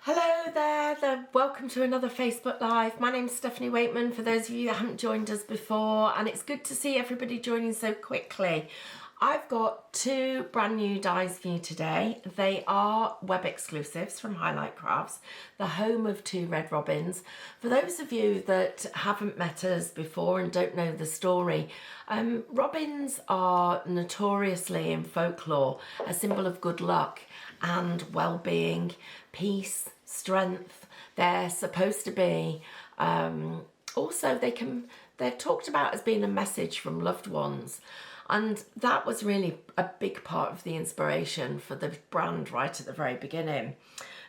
Hello there, welcome to another Facebook Live. My name's Stephanie Waitman, for those of you that haven't joined us before, and it's good to see everybody joining so quickly. I've got two brand new dies for you today. They are web exclusives from Highlight Crafts, the home of two red robins. For those of you that haven't met us before and don't know the story, robins are notoriously in folklore a symbol of good luck and well-being, peace, strength. They're supposed to be also they're talked about as being a message from loved ones, and that was really a big part of the inspiration for the brand right at the very beginning.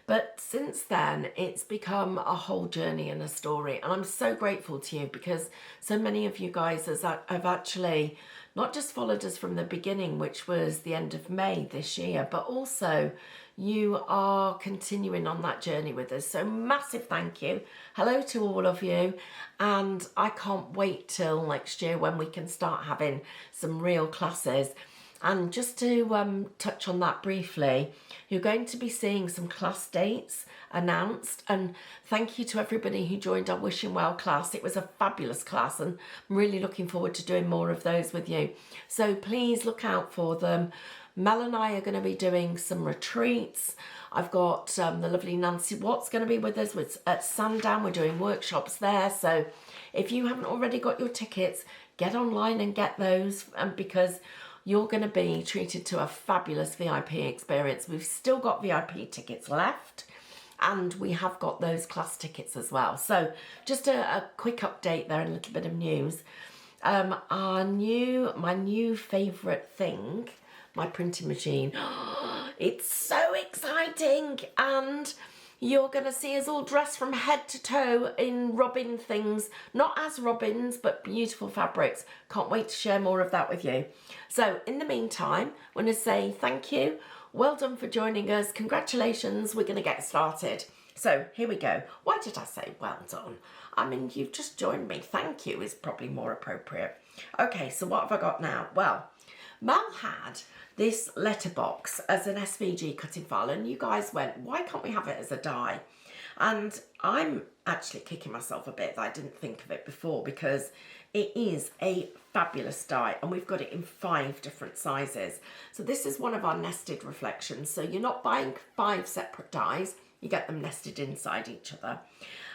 But since then, it's become a whole journey and a story. And I'm so grateful to you because so many of you guys have actually not just followed us from the beginning, which was the end of May this year, but also you are continuing on that journey with us. So massive thank you. Hello to all of you. And I can't wait till next year when we can start having some real classes. And just to touch on that briefly, you're going to be seeing some class dates announced, and thank you to everybody who joined our Wishing Well class. It was a fabulous class and I'm really looking forward to doing more of those with you. So please look out for them. Mel and I are going to be doing some retreats. I've got the lovely Nancy Watts going to be with us at Sandown. We're doing workshops there. So if you haven't already got your tickets, get online and get those, because you're going to be treated to a fabulous VIP experience. We've still got VIP tickets left, and we have got those class tickets as well. So just a quick update there, a little bit of news. My new favourite thing, my printing machine. It's so exciting, and you're going to see us all dressed from head to toe in robin things, not as robins, but beautiful fabrics. Can't wait to share more of that with you. So in the meantime, I want to say thank you. Well done for joining us. Congratulations. We're going to get started. So here we go. Why did I say well done? I mean, you've just joined me. Thank you is probably more appropriate. Okay, so what have I got now? Well, Mel had this letterbox as an SVG cutting file, and you guys went, why can't we have it as a die? And I'm actually kicking myself a bit that I didn't think of it before, because it is a fabulous die, and we've got it in 5 different sizes. So this is one of our nested reflections. So you're not buying 5 separate dies, you get them nested inside each other.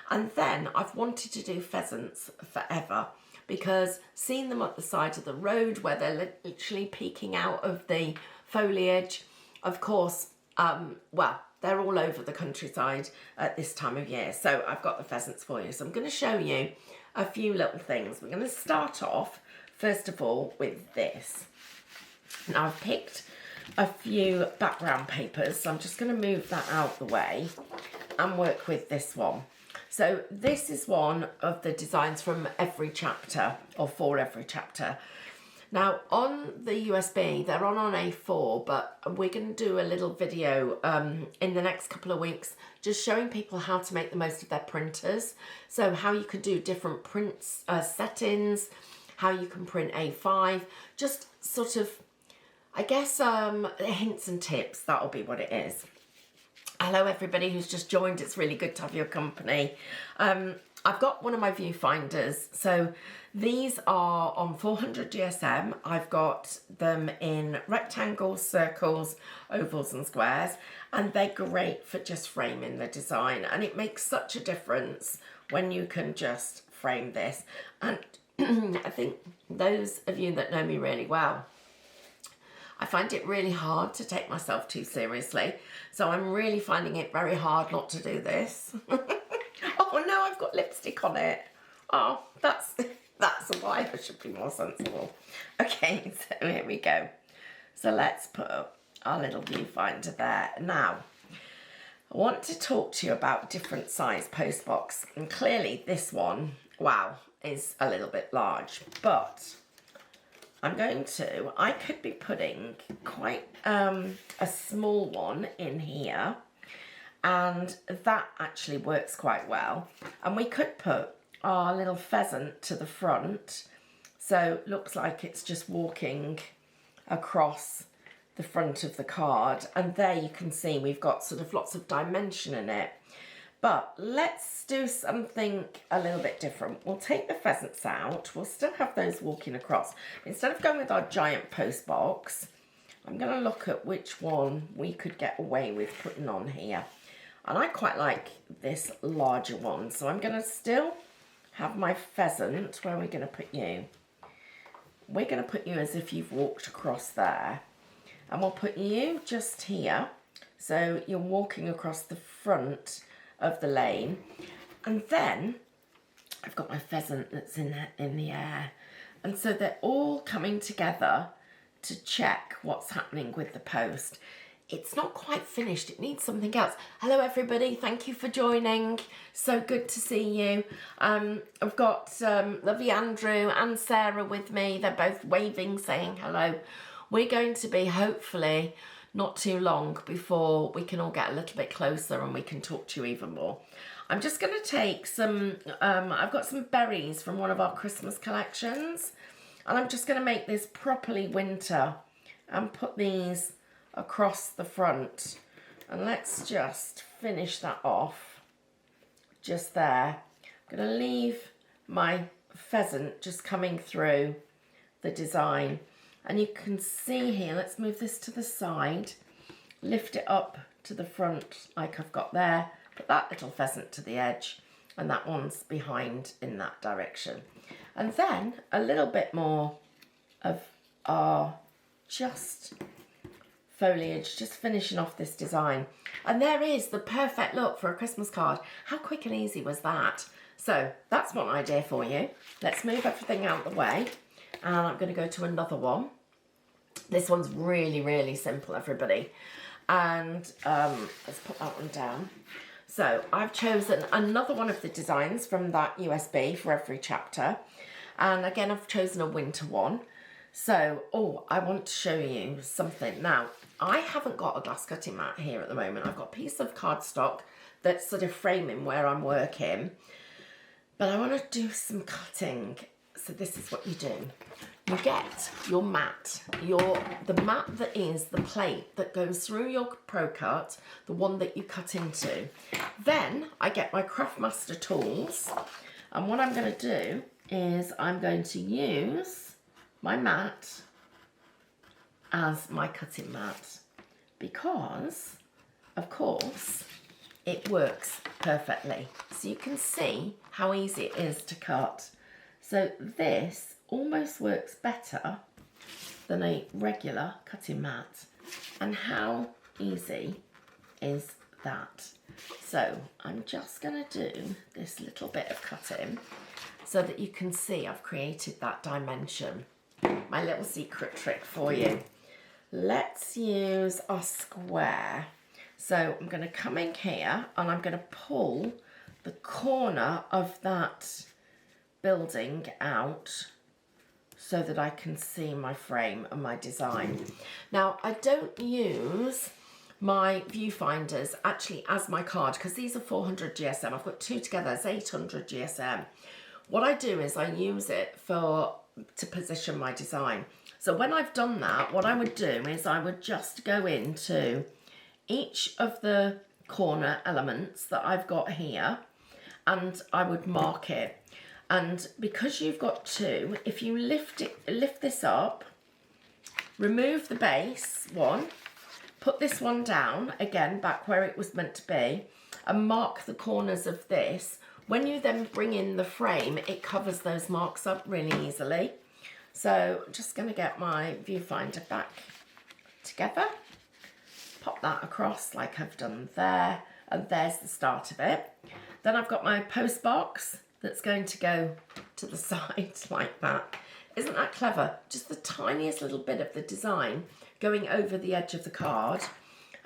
And then I've wanted to do pheasants forever, because seeing them up the side of the road where they're literally peeking out of the foliage, of course, well, they're all over the countryside at this time of year. So I've got the pheasants for you. So I'm going to show you a few little things. We're going to start off, first of all, with this. Now I've picked a few background papers, so I'm just going to move that out the way and work with this one. So this is one of the designs from every chapter, or for every chapter. Now on the USB, they're on A4, but we're going to do a little video in the next couple of weeks, just showing people how to make the most of their printers. So how you can do different prints, settings, how you can print A5, just sort of, I guess, hints and tips. That'll be what it is. Hello everybody who's just joined, it's really good to have your company. I've got one of my viewfinders, so these are on 400 GSM. I've got them in rectangles, circles, ovals and squares, and they're great for just framing the design, and it makes such a difference when you can just frame this. And I think those of you that know me really well, I find it really hard to take myself too seriously. So I'm really finding it very hard not to do this. Oh no, I've got lipstick on it. Oh, that's why I should be more sensible. Okay, so here we go. So let's put our little viewfinder there. Now, I want to talk to you about different size postbox. And clearly this one, wow, is a little bit large, but I could be putting quite a small one in here, and that actually works quite well. And we could put our little pheasant to the front, so it looks like it's just walking across the front of the card, and there you can see we've got sort of lots of dimension in it. But let's do something a little bit different. We'll take the pheasants out. We'll still have those walking across. Instead of going with our giant post box, I'm going to look at which one we could get away with putting on here. And I quite like this larger one. So I'm going to still have my pheasant. Where are we going to put you? We're going to put you as if you've walked across there. And we'll put you just here. So you're walking across the front of the lane. And then I've got my pheasant that's in the air. And so they're all coming together to check what's happening with the post. It's not quite finished. It needs something else. Hello, everybody. Thank you for joining. So good to see you. I've got lovely Andrew and Sarah with me. They're both waving, saying hello. We're going to be, hopefully, not too long before we can all get a little bit closer and we can talk to you even more. I'm just going to take some, I've got some berries from one of our Christmas collections. And I'm just going to make this properly winter and put these across the front. And let's just finish that off just there. I'm going to leave my pheasant just coming through the design. And you can see here, let's move this to the side, lift it up to the front like I've got there, put that little pheasant to the edge, and that one's behind in that direction. And then a little bit more of our just foliage, just finishing off this design. And there is the perfect look for a Christmas card. How quick and easy was that? So that's one idea for you. Let's move everything out of the way. And I'm going to go to another one. This one's really, really simple, everybody. And let's put that one down. So I've chosen another one of the designs from that USB for every chapter. And again, I've chosen a winter one. So, I want to show you something. Now, I haven't got a glass cutting mat here at the moment. I've got a piece of cardstock that's sort of framing where I'm working. But I want to do some cutting. So this is what you do. You get your mat, the mat that is the plate that goes through your Pro Cut, the one that you cut into. Then I get my Craftmaster tools, and what I'm going to do is I'm going to use my mat as my cutting mat because, of course, it works perfectly. So you can see how easy it is to cut. So this almost works better than a regular cutting mat. And how easy is that? So I'm just going to do this little bit of cutting so that you can see I've created that dimension. My little secret trick for you. Let's use our square. So I'm going to come in here and I'm going to pull the corner of that building out so that I can see my frame and my design. Now, I don't use my viewfinders actually as my card because these are 400 GSM. I've got two together, it's 800 GSM. What I do is I use it to position my design. So when I've done that, what I would do is I would just go into each of the corner elements that I've got here and I would mark it. And because you've got two, if you lift this up, remove the base one, put this one down, again, back where it was meant to be, and mark the corners of this, when you then bring in the frame, it covers those marks up really easily. So I'm just going to get my viewfinder back together, pop that across like I've done there, and there's the start of it. Then I've got my post box that's going to go to the side like that. Isn't that clever? Just the tiniest little bit of the design going over the edge of the card.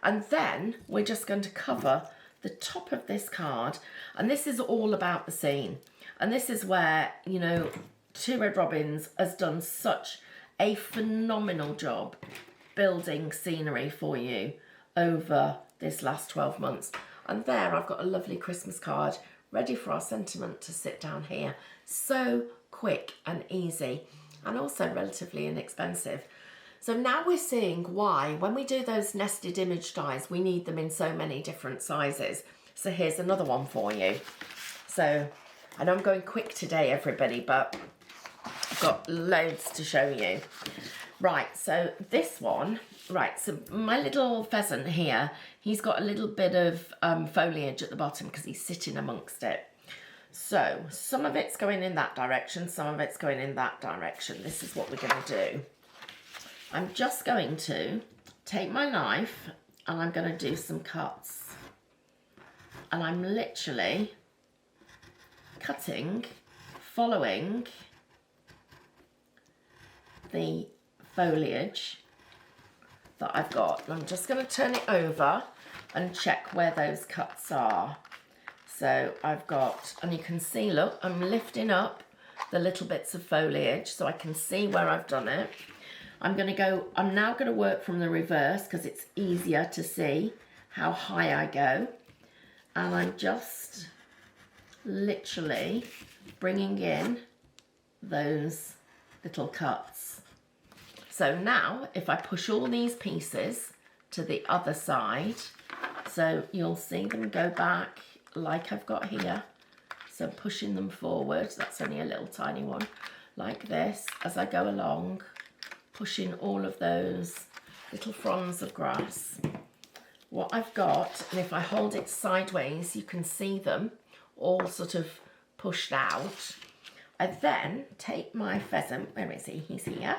And then we're just going to cover the top of this card. And this is all about the scene. And this is where, you know, Two Red Robins has done such a phenomenal job building scenery for you over this last 12 months. And there I've got a lovely Christmas card ready for our sentiment to sit down here. So quick and easy and also relatively inexpensive. So now we're seeing why when we do those nested image dies, we need them in so many different sizes. So here's another one for you. So I know I'm going quick today, everybody, but I've got loads to show you. Right, so this one, right, so my little pheasant here, he's got a little bit of foliage at the bottom because he's sitting amongst it. So some of it's going in that direction, some of it's going in that direction. This is what we're going to do. I'm just going to take my knife and I'm going to do some cuts. And I'm literally cutting, following the foliage that I've got. And I'm just going to turn it over and check where those cuts are. So I've got, and you can see, look, I'm lifting up the little bits of foliage so I can see where I've done it. I'm now going to work from the reverse because it's easier to see how high I go. And I'm just literally bringing in those little cuts. So now if I push all these pieces to the other side, so you'll see them go back like I've got here. So pushing them forward, that's only a little tiny one, like this, as I go along, pushing all of those little fronds of grass. What I've got, and if I hold it sideways, you can see them all sort of pushed out. I then take my pheasant, where is he? He's here.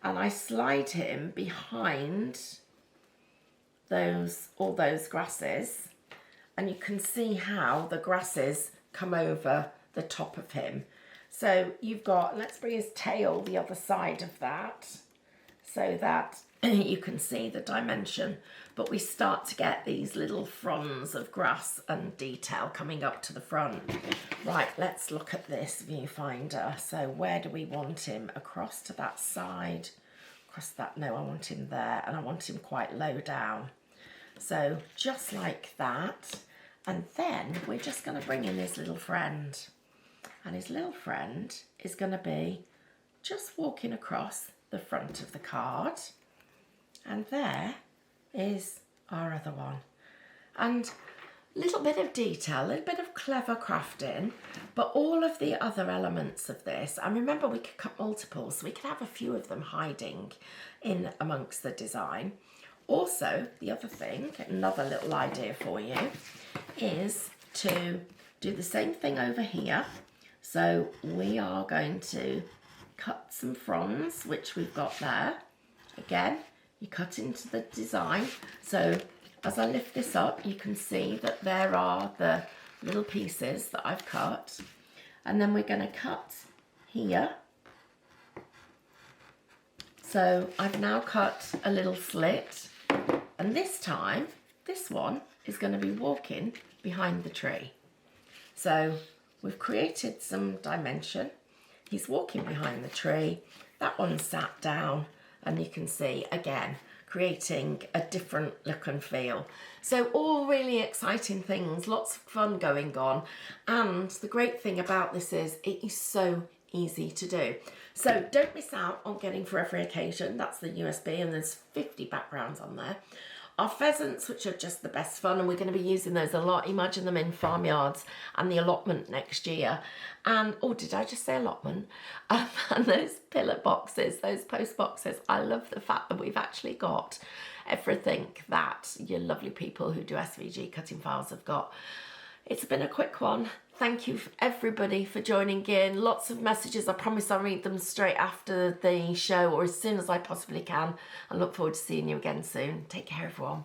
And I slide him behind all those grasses. And you can see how the grasses come over the top of him. So you've got, let's bring his tail the other side of that so that you can see the dimension. But we start to get these little fronds of grass and detail coming up to the front. Right, let's look at this viewfinder. So where do we want him? Across to that side, across that, no, I want him there, and I want him quite low down. So just like that. And then we're just going to bring in his little friend. And his little friend is going to be just walking across the front of the card. And there is our other one. And a little bit of detail, a little bit of clever crafting, but all of the other elements of this, and remember we could cut multiples, so we could have a few of them hiding in amongst the design. Also, the other thing, another little idea for you, is to do the same thing over here. So we are going to cut some fronds, which we've got there. Again, you cut into the design. So as I lift this up, you can see that there are the little pieces that I've cut. And then we're going to cut here. So I've now cut a little slit. And this time, this one is going to be walking behind the tree. So we've created some dimension. He's walking behind the tree. That one's sat down, and you can see, again, creating a different look and feel. So all really exciting things, lots of fun going on. And the great thing about this is it is so easy to do. So don't miss out on getting For Every Occasion. That's the USB, and there's 50 backgrounds on there. Our pheasants, which are just the best fun, and we're going to be using those a lot. Imagine them in farmyards and the allotment next year. And, oh, did I just say allotment? And those pillar boxes, those post boxes. I love the fact that we've actually got everything that your lovely people who do SVG cutting files have got. It's been a quick one. Thank you everybody for joining in. Lots of messages. I promise I'll read them straight after the show or as soon as I possibly can. I look forward to seeing you again soon. Take care, everyone.